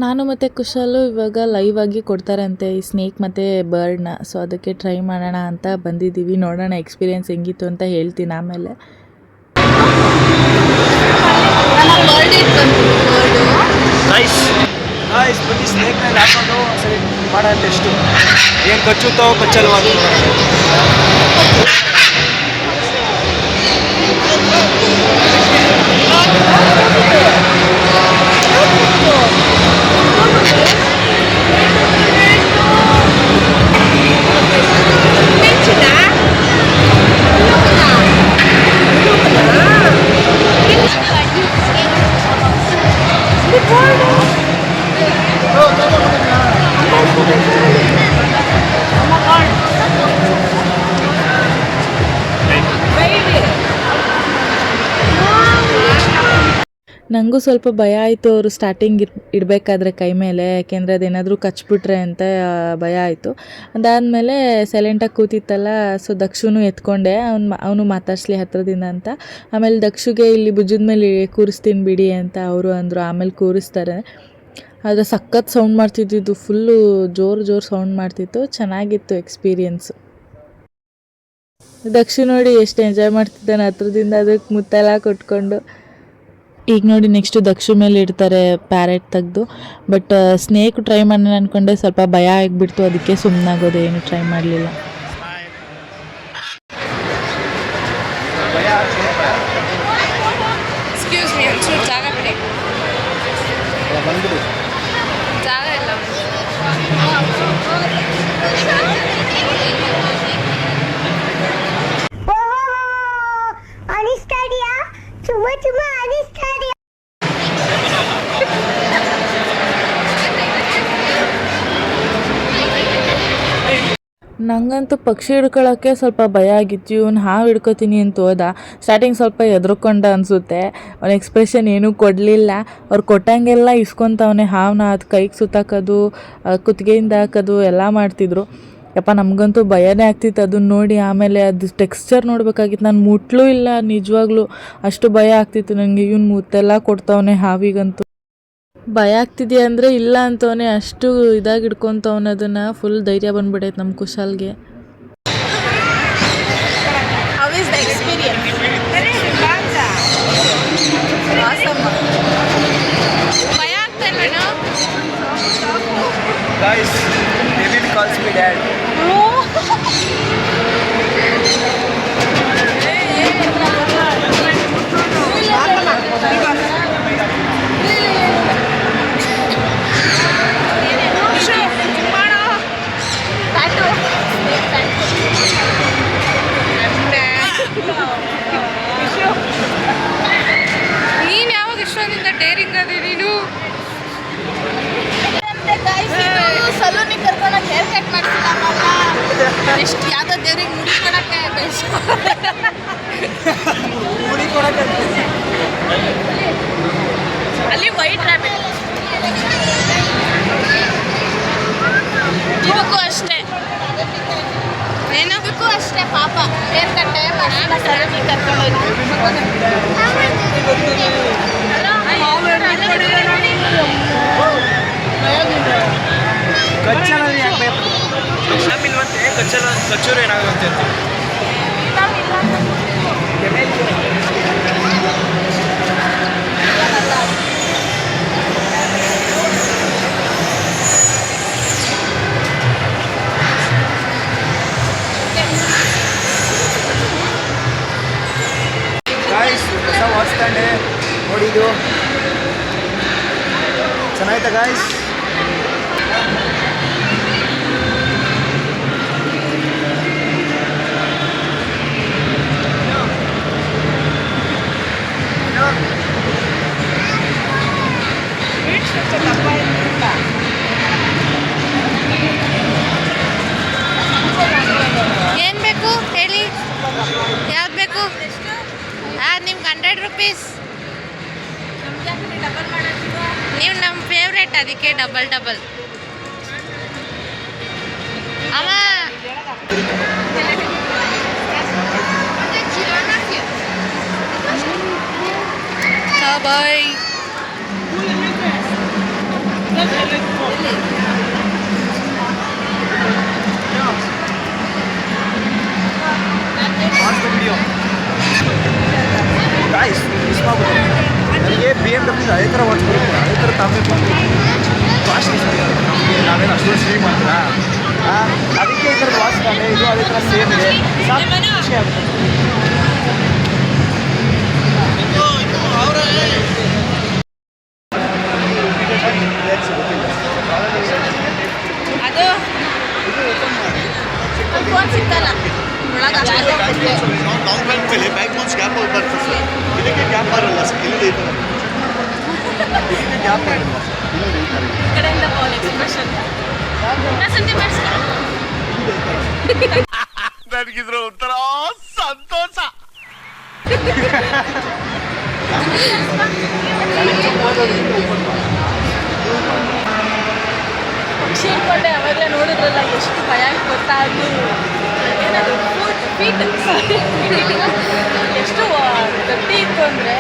ನಾನು ಮತ್ತು ಕುಶಾಲು ಇವಾಗ ಲೈವ್ ಆಗಿ ಕೊಡ್ತಾರಂತೆ ಈ ಸ್ನೇಕ್ ಮತ್ತು ಬರ್ಡ್ನ. ಸೊ ಅದಕ್ಕೆ ಟ್ರೈ ಮಾಡೋಣ ಅಂತ ಬಂದಿದ್ದೀವಿ. ನೋಡೋಣ ಎಕ್ಸ್ಪೀರಿಯೆನ್ಸ್ ಹೆಂಗಿತ್ತು ಅಂತ ಹೇಳ್ತೀನಿ ಆಮೇಲೆ. ನೈಸ್ ನೈಸ್ ಬನ್ನಿ ಸ್ನೇಕ್ ಮೇಲೆ ಹಾಕೊಂಡು ಸರಿ ಮಾಡೋಣ ಟೆಸ್ಟು ಏನು ಕಚ್ಚುತ್ತೋ ಕಚ್ಚಲ್ವಾ ಅಂತ ನನಗೂ ಸ್ವಲ್ಪ ಭಯ ಆಯಿತು ಅವರು ಸ್ಟಾರ್ಟಿಂಗ್ ಇಡಬೇಕಾದ್ರೆ ಕೈ ಮೇಲೆ, ಯಾಕೆಂದರೆ ಅದೇನಾದರೂ ಕಚ್ಬಿಟ್ರೆ ಅಂತ ಭಯ ಆಯಿತು. ಅದಾದಮೇಲೆ ಸೈಲೆಂಟಾಗಿ ಕೂತಿತ್ತಲ್ಲ, ಸೊ ದಕ್ಷುನು ಎತ್ಕೊಂಡೆ ಅವನು ಮಾತಾಡಿಸ್ಲಿ ಹತ್ರದಿಂದ ಅಂತ. ಆಮೇಲೆ ದಕ್ಷುಗೆ ಇಲ್ಲಿ ಭುಜದ ಮೇಲೆ ಕೂರಿಸ್ತೀನಿ ಬಿಡಿ ಅಂತ ಅವರು ಅಂದರು. ಆಮೇಲೆ ಕೂರಿಸ್ತಾರೆ. ಆದರೆ ಸಖತ್ ಸೌಂಡ್ ಮಾಡ್ತಿದ್ದಿದ್ದು, ಫುಲ್ಲು ಜೋರು ಸೌಂಡ್ ಮಾಡ್ತಿತ್ತು. ಚೆನ್ನಾಗಿತ್ತು ಎಕ್ಸ್ಪೀರಿಯೆನ್ಸು. ದಕ್ಷು ನೋಡಿ ಎಷ್ಟು ಎಂಜಾಯ್ ಮಾಡ್ತಿದ್ದಾನೆ ಹತ್ರದಿಂದ ಅದಕ್ಕೆ ಮುತ್ತೆಲ್ಲ ಕೊಟ್ಕೊಂಡು. ಈಗ ನೋಡಿ ನೆಕ್ಸ್ಟು ದಕ್ಷು ಮೇಲೆ ಇಡ್ತಾರೆ ಪ್ಯಾರೆಟ್ ತೆಗೆದು. ಬಟ್ ಸ್ನೇಕ್ ಟ್ರೈ ಮಾಡೋಣ ಅಂದ್ಕೊಂಡೆ, ಸ್ವಲ್ಪ ಭಯ ಆಗಿಬಿಡ್ತು, ಅದಕ್ಕೆ ಸುಮ್ಮನಾಗೋದು, ಏನು ಟ್ರೈ ಮಾಡಲಿಲ್ಲ. ಎಕ್ಸ್ಕ್ಯೂಸ್ ಮೀ, ಒಂಚೂರು ಜಾಗ ಬಿಡಿ. ಜಾಗ ಇಲ್ಲ. ಅನಿಸ್ತಾಡಿಯಾ? ತುಂಬಾ ಅನಿಸ್ತಾಡಿಯಾ? ನನಗಂತೂ ಪಕ್ಷಿ ಹಿಡ್ಕೊಳ್ಳೋಕ್ಕೆ ಸ್ವಲ್ಪ ಭಯ ಆಗಿತ್ತು. ಇವನು ಹಾವು ಹಿಡ್ಕೊತೀನಿ ಅಂತ ಹೋದ. ಸ್ಟಾರ್ಟಿಂಗ್ ಸ್ವಲ್ಪ ಎದ್ರುಕೊಂಡ ಅನಿಸುತ್ತೆ. ಅವನ ಎಕ್ಸ್ಪ್ರೆಷನ್ ಏನೂ ಕೊಡಲಿಲ್ಲ. ಅವ್ರು ಕೊಟ್ಟಂಗೆಲ್ಲ ಇಸ್ಕೊತವನೆ ಹಾವನ್ನ. ಅದು ಕೈಗೆ ಸುತ್ತಾಕೋದು, ಕುತ್ತಿಗೆಯಿಂದ ಹಾಕೋದು ಎಲ್ಲ ಮಾಡ್ತಿದ್ರು. ಯಪ್ಪ ನಮಗಂತೂ ಭಯನೇ ಆಗ್ತಿತ್ತು ಅದನ್ನ ನೋಡಿ. ಆಮೇಲೆ ಅದು ಟೆಕ್ಸ್ಚರ್ ನೋಡಬೇಕಾಗಿತ್ತು. ನಾನು ಮುಟ್ಲೂ ಇಲ್ಲ ನಿಜವಾಗ್ಲೂ, ಅಷ್ಟು ಭಯ ಆಗ್ತಿತ್ತು ನನಗೆ. ಇವನು ಮುತ್ತೆಲ್ಲ ಕೊಡ್ತವನೆ ಹಾವಿಗಂತೂ. ಭಯ ಆಗ್ತಿದೆಯಾ ಅಂದರೆ ಇಲ್ಲ ಅಂತವನೇ, ಅಷ್ಟು ಇದಾಗಿ ಹಿಡ್ಕೊತವನೆ ಅದನ್ನು. ಫುಲ್ ಧೈರ್ಯ ಬಂದ್ಬಿಡೈತೆ ನಮ್ಮ ಕುಶಾಲ್ಗೆ. How is the experience? Awesome. ಭಯ ಆಗ್ತಾ ಇಲ್ವೇನೋ? Guys, David calls me dad. ನೀನು ಯಾವಾಗ ಇಷ್ಟೊಂದಿಂದ ಡೇರಿಂಗ್ ಅದೇ ನೀನು? ಸಲೂನಿಗೆ ಕರ್ಕೊಂಡೋಗಿ ಹೇರ್ ಕಟ್ ಮಾಡ್ತಿಲ್ಲ. ಎಷ್ಟು ಯಾವುದೋ ದೇವ್ರಿಗೆ ಮುಡಿ ಕೊಡಕ್ಕೆ ಅಲ್ಲಿ ವೈಟ್ ರ್ಯಾಬಿಟ್. ಇದಕ್ಕೂ ಅಷ್ಟೇ, ಏನದಕ್ಕೂ ಅಷ್ಟೇ ಪಾಪ ಹೇರ್ ಕಟ್ಟೆ ಸಲೂನಿಗೆ ಕರ್ಕೊಂಡೋಗಿ. ಕಚ್ಚಲಲ್ಲಿ ಯಾಕೆ ಇಲ್ವಂತೆ, ಕಚ್ಚೂರು ಏನಾಗುತ್ತೆ ಅಂತ. ಗಾಯ್ಸ್, ಹೊಸ ವಾಚ್ ತಂಡೆ ನೋಡಿದ್ದು ಚೆನ್ನಾಯ್ತಾ ಗಾಯ್ಸ್? ಫೇವ್ರೆಟ್, ಅದಕ್ಕೆ ಡಬಲ್ ಡಬಲ್. ಅವ ಬಾಯ್. ಗಾಯ್ಸ್ ಮಿಸ್ ಮಾಡ್ಬಿಟ್ಟು ನನಗೆ BMW ಅದೇ ಥರ ವಾಚ್ ಬರುತ್ತೆ, ಅದೇ ಥರ ತಗೋಬೇಕು ಅಂತ ಕಾಸ್ಟ್ಲಿ ನಮಗೆ ನಾವೇನು ಅಷ್ಟೊಂದು ಸೇವ್ ಮಾಡ್ತೀರಾ, ಅದಕ್ಕೆ ಈ ಥರದ ವಾಚ್ ತಾನೆ ಇದು ಅದೇ ಥರ ಸೇಮ್ ಇದೆ, ಸಾಕು ಖುಷಿ ಆಗುತ್ತೆ. ಅದು ಫೋನ್ ಸಿಗ್ತಲ್ಲ ಒಳಗೆ ಮೇಲೆ ಬ್ಯಾಕ್ ಬೌನ್ಸ್ ಗ್ಯಾಪ್ ಬರ್ತದೆ ಸರ್, ಇದಕ್ಕೆ ಗ್ಯಾಪ್ ಬರಲ್ಲ ಸರ್, ಇಲ್ಲಿ ಈ ಥರ ಇದಕ್ಕೆ ಗ್ಯಾಪ್ ಬರಲ್ಲ ಇಲ್ಲಿ ಈ ಥರ ಕಡೆಯಿಂದ ಬಾಲ್ ಎಕ್ಸ್ಪ್ರೆಷನ್ ಸಂಜೆ ಮಾಡಿಸ್ತಾರೆ. ನನಗಿದ್ರ ಒಂಥರ ಸಂತೋಷ. ಪಕ್ಷಿ ಇಟ್ಕೊಂಡೆ ಅವಾಗಲೇ ನೋಡಿದ್ರಲ್ಲ ಎಷ್ಟು ಭಯ ಗೊತ್ತಾ, ಅದು ಏನದು ಫೀಟ್ ಎಷ್ಟು ಗಟ್ಟಿ ಇತ್ತು ಅಂದರೆ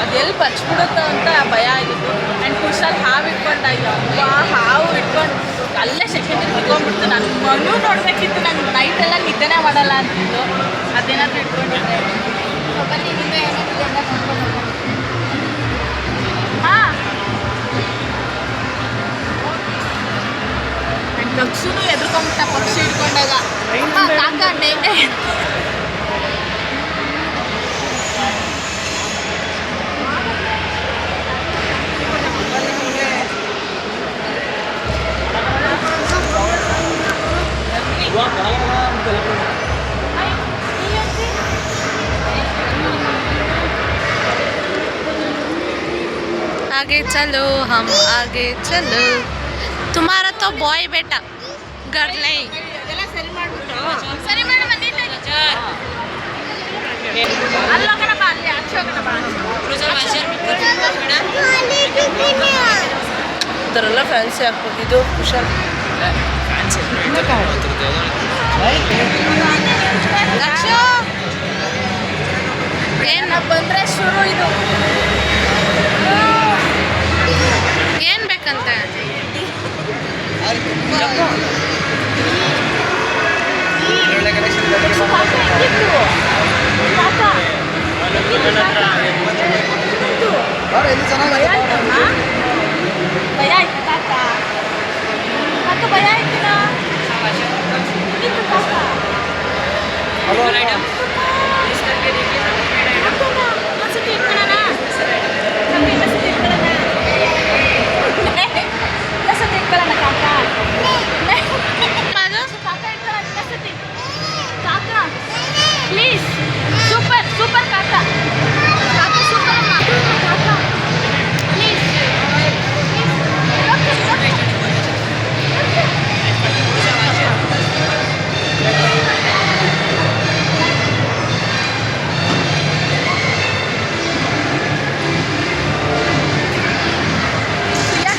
ಅದು ಎಲ್ಲಿ ಬಚ್ಬಿಡುತ್ತೋ ಅಂತ ಭಯ ಆಗಿತ್ತು. ಆ್ಯಂಡ್ ಖುಷಾಲ್ ಹಾವು ಇಟ್ಕೊಂಡಾಗ ಹಾವು ಇಟ್ಕೊಂಡು ಅಲ್ಲೇ ಸೆಕೆಂಡ್ ಇಟ್ಕೊಂಡ್ಬಿಡ್ತು. ನಾನು ಮಣ್ಣು ನೋಡಬೇಕಿತ್ತು, ನಂಗೆ ನೈಟೆಲ್ಲ ನಿದ್ದೆನೇ ಮಾಡಲ್ಲ ಅಂತಿದ್ದು. ಅದೇನಾದರೂ ಇಟ್ಕೊಂಡಿದ್ದೆ ಬನ್ನಿ ನಿನ್ನೆ ಏನಾದರೂ ಎಲ್ಲ ನೋಡ್ಕೊಂಡು ಹಾಂ. ಪಕ್ಷಿನೂ ಎದ್ರುಕೊಂಡ್ಬಿಟ್ಟ ಪಕ್ಷಿ ಇಟ್ಕೊಂಡಾಗ ಕಾಕ ಡೇಟೆ आगे चलो हम आगे चलो तुम्हारा तो बॉय बेटा गर्ल नहीं सरी ಮಾಡಿ ಬಂದಿದ್ದೆ ಅಲ್ಲ ಹೋಗೋಣ ಬಾ ಅಲ್ಲಿ ಆಚೆ ಹೋಗೋಣ ಬಾ ಇದರೆಲ್ಲ ಫ್ಯಾನ್ಸಿ ಹಾಕ್ಬಿಟ್ಟಿದ್ದು ಕುಶಾಲ್ ಏನು ಬಂದರೆ ಶುರು ಇದು ಏನು ಬೇಕಂತೆ ಭಯ ಆಯ್ತು ಕಾಕ ಕಾಕ ಭಯ ಆಯ್ತಿಲ್ಲ ಪ್ಲೀಸ್ ಸೂಪರ್ ಸೂಪರ್ ಕಾಕ ಕಾಕ ಸೂಪರ್ ಕಾಕ ಪ್ಲೀಸ್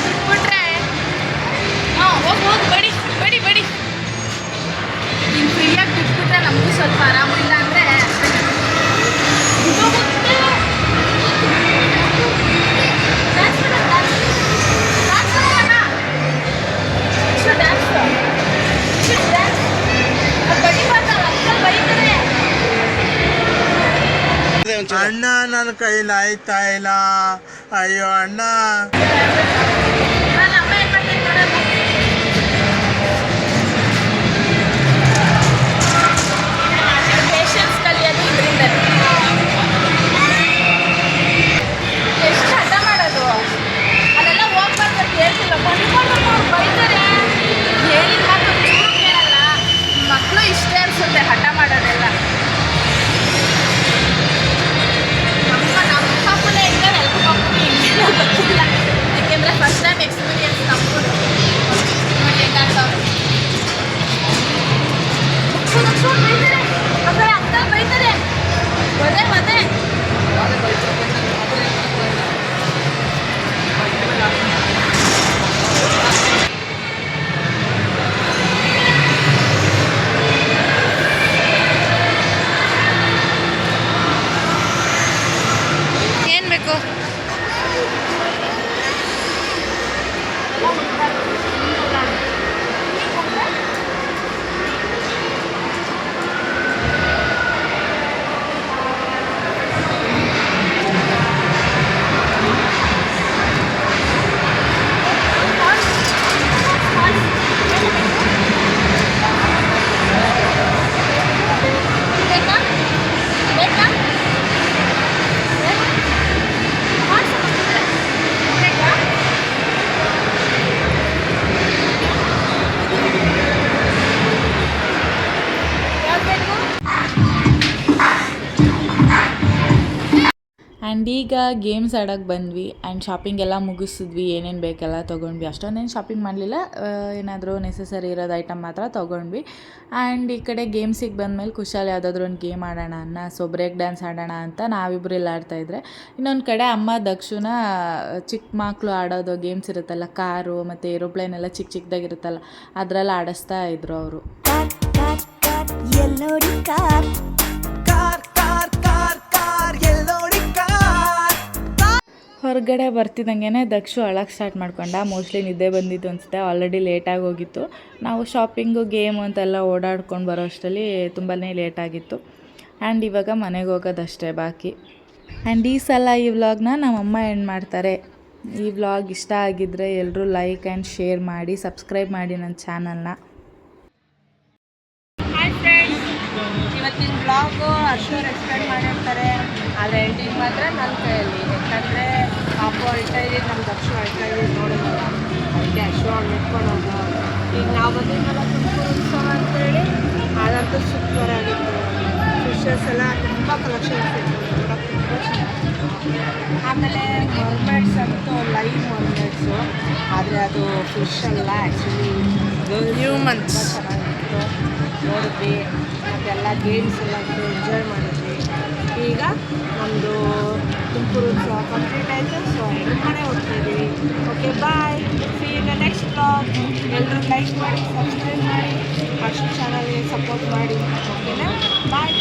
ಬಿಟ್ಬಿಟ್ರೆ ಹಾಂ ಹೋಗಿ ಬಡಿ ಬಡಿ ಬಡಿ ನೀನು ಫ್ರೀಯಾಗಿ ಬಿಟ್ಬಿಟ್ರೆ ನಮಗೂ ಸ್ವಲ್ಪ ಆರಾಮು. ಇಲ್ಲ ಅಂದರೆ ಅಣ್ಣ ನನ್ನ ಕೈಲಿ ಆಯ್ತಾ ಇಲ್ಲ, ಅಯ್ಯೋ ಅಣ್ಣ. ಪೇಷನ್ಸ್ ಕಲಿಯೋದು ಇದರಿಂದ. ಎಷ್ಟು ಹಠ ಮಾಡೋದು, ಅಲ್ಲೆಲ್ಲ ಹೋಗ್ಬಾರ್ದು ಅಂತ ಹೇಳ್ತಿಲ್ಲ, ಬಂದ್ಕೊಂಡು ಅವ್ರು ಬೈತಾರೆ. ಹೇಳಿದ ಮಾತು ಚೂರು ಕೇಳಲ್ಲ. ಮಕ್ಕಳು ಇಷ್ಟೇ ಅನ್ಸುತ್ತೆ ಹಠ ಮಾಡೋದೆಲ್ಲ. ನಮ್ಮ ಪಾಪನೇ ಇದ್ದಾರೆ, ಎಲ್ರ ಪಾಪನೇ ಹಿಂಗೆ ಗೊತ್ತಿಲ್ಲ. ಯಾಕೆಂದರೆ ಫಸ್ಟ್ ಟೈಮ್ ಆ್ಯಂಡ್ ಈಗ ಗೇಮ್ಸ್ ಆಡೋಕ್ಕೆ ಬಂದ್ವಿ ಆ್ಯಂಡ್ ಶಾಪಿಂಗ್ ಎಲ್ಲ ಮುಗಿಸಿದ್ವಿ, ಏನೇನು ಬೇಕೆಲ್ಲ ತೊಗೊಂಡ್ವಿ. ಅಷ್ಟೊಂದೇನು ಶಾಪಿಂಗ್ ಮಾಡಲಿಲ್ಲ, ಏನಾದರೂ ನೆಸೆಸರಿ ಇರೋದು ಐಟಮ್ ಮಾತ್ರ ತೊಗೊಂಡ್ವಿ. ಆ್ಯಂಡ್ ಈ ಕಡೆ ಗೇಮ್ಸಿಗೆ ಬಂದಮೇಲೆ ಕುಶಾಲ್ ಯಾವುದಾದ್ರೂ ಒಂದು ಗೇಮ್ ಆಡೋಣ ಸೊ ಬ್ರೇಕ್ ಡ್ಯಾನ್ಸ್ ಆಡೋಣ ಅಂತ ನಾವಿಬ್ಬರು ಎಲ್ಲ ಆಡ್ತಾಯಿದ್ರೆ, ಇನ್ನೊಂದು ಕಡೆ ಅಮ್ಮ ದಕ್ಷುನ ಚಿಕ್ಕ ಮಕ್ಕಳು ಆಡೋದು ಗೇಮ್ಸ್ ಇರುತ್ತಲ್ಲ, ಕಾರು ಮತ್ತು ಏರೋಪ್ಲೇನ್ ಎಲ್ಲ ಚಿಕ್ಕ ಚಿಕ್ಕದಾಗಿರುತ್ತಲ್ಲ ಅದರಲ್ಲಿ ಆಡಿಸ್ತಾ ಇದ್ರು ಅವರು. ಹೊರಗಡೆ ಬರ್ತಿದ್ದಂಗೆ ದಕ್ಷು ಅಳಕ್ಕೆ ಸ್ಟಾರ್ಟ್ ಮಾಡ್ಕೊಂಡ. ಮೋಸ್ಟ್ಲಿ ನಿದ್ದೆ ಬಂದಿದ್ದು ಅನಿಸುತ್ತೆ, ಆಲ್ರೆಡಿ ಲೇಟಾಗಿ ಹೋಗಿತ್ತು. ನಾವು ಶಾಪಿಂಗು ಗೇಮು ಅಂತೆಲ್ಲ ಓಡಾಡ್ಕೊಂಡು ಬರೋ ಅಷ್ಟರಲ್ಲಿ ತುಂಬಾ ಲೇಟಾಗಿತ್ತು. ಆ್ಯಂಡ್ ಇವಾಗ ಮನೆಗೆ ಹೋಗೋದಷ್ಟೇ ಬಾಕಿ. ಆ್ಯಂಡ್ ಈ ಸಲ ಈ ವ್ಲಾಗ್ನ ನಮ್ಮಮ್ಮ ಎಂಡ್ ಮಾಡ್ತಾರೆ. ಈ ವ್ಲಾಗ್ ಇಷ್ಟ ಆಗಿದ್ದರೆ ಎಲ್ಲರೂ ಲೈಕ್ ಆ್ಯಂಡ್ ಶೇರ್ ಮಾಡಿ, ಸಬ್ಸ್ಕ್ರೈಬ್ ಮಾಡಿ ನನ್ನ ಚಾನಲ್ನ. ಹಾಯ್ ಫ್ರೆಂಡ್ಸ್, ಇವತ್ತಿನ ಬ್ಲಾಗು ಅಷ್ಟೋರು ಎಕ್ಸ್ಪ್ಲೇನ್ ಮಾಡಿರ್ತಾರೆ, ಆದರೆ ಎಂಡಿಂಗ್ ಮಾತ್ರ ನನ್ನ ಕೈಯಲ್ಲಿ. ಯಾಕಂದರೆ ಪಾಪು ಅಳ್ತಾ ಇದ್ದೀವಿ, ನಮ್ಮ ದಕ್ಷು ಅಳ್ತಾ ಇದ್ದೀವಿ ನೋಡಿದ್ರಲ್ಲ, ಅದಕ್ಕೆ ಅಷ್ಟೊಂದು ಇಟ್ಕೊಳೋದು. ಈಗ ನಾವು ಬಂದಿದ್ದಲ್ಲ ತುಮಕೂರು ಉತ್ಸವ ಅಂತೇಳಿ, ಅದಂತೂ ಸೂಪರ್ ಆಗಿತ್ತು. ಫಿಶಸ್ ಎಲ್ಲ ತುಂಬ ಕಲೆಕ್ಷನ್ಸ್ ಇತ್ತು, ನೋಡೋಕೆ ತುಂಬ ಚೆನ್ನಾಗಿತ್ತು. ಆಮೇಲೆ ಮರ್ಮೇಡ್ಸ್ ಅಂತೂ ಲೈವ್ ಮರ್ಮೇಡ್ಸು, ಆದರೆ ಅದು ಫಿಶ್ ಅಲ್ಲ, ಆ್ಯಕ್ಚುಲಿ ಹ್ಯೂಮನ್ಸ್. ಚೆನ್ನಾಗಿತ್ತು, ನೋಡಿದ್ವಿ. ಮತ್ತೆಲ್ಲ ಗೇಮ್ಸ್ ಎಲ್ಲ ಎಂಜಾಯ್ ಮಾಡಿದ್ವಿ. ಈಗ ನಮ್ಮದು ತುಮಕೂರು ಉತ್ಸವ ಕಂಪ್ಲೀಟ್ ಆಯಿತು. ಸೊ ಎಲ್ಲರ ಮನೆ ಹೋಗ್ತಾಯಿದ್ದೀವಿ. Okay, bye, see in the next blog. ಎಲ್ಲರೂ ಲೈಕ್ ಮಾಡಿ, ಸಬ್ಸ್ಕ್ರೈಬ್ ಮಾಡಿ, ಅಷ್ಟು ಚಾನಲ್ಗೆ ಸಪೋರ್ಟ್ ಮಾಡಿ. ಓಕೆನಾ, ಬಾಯ್.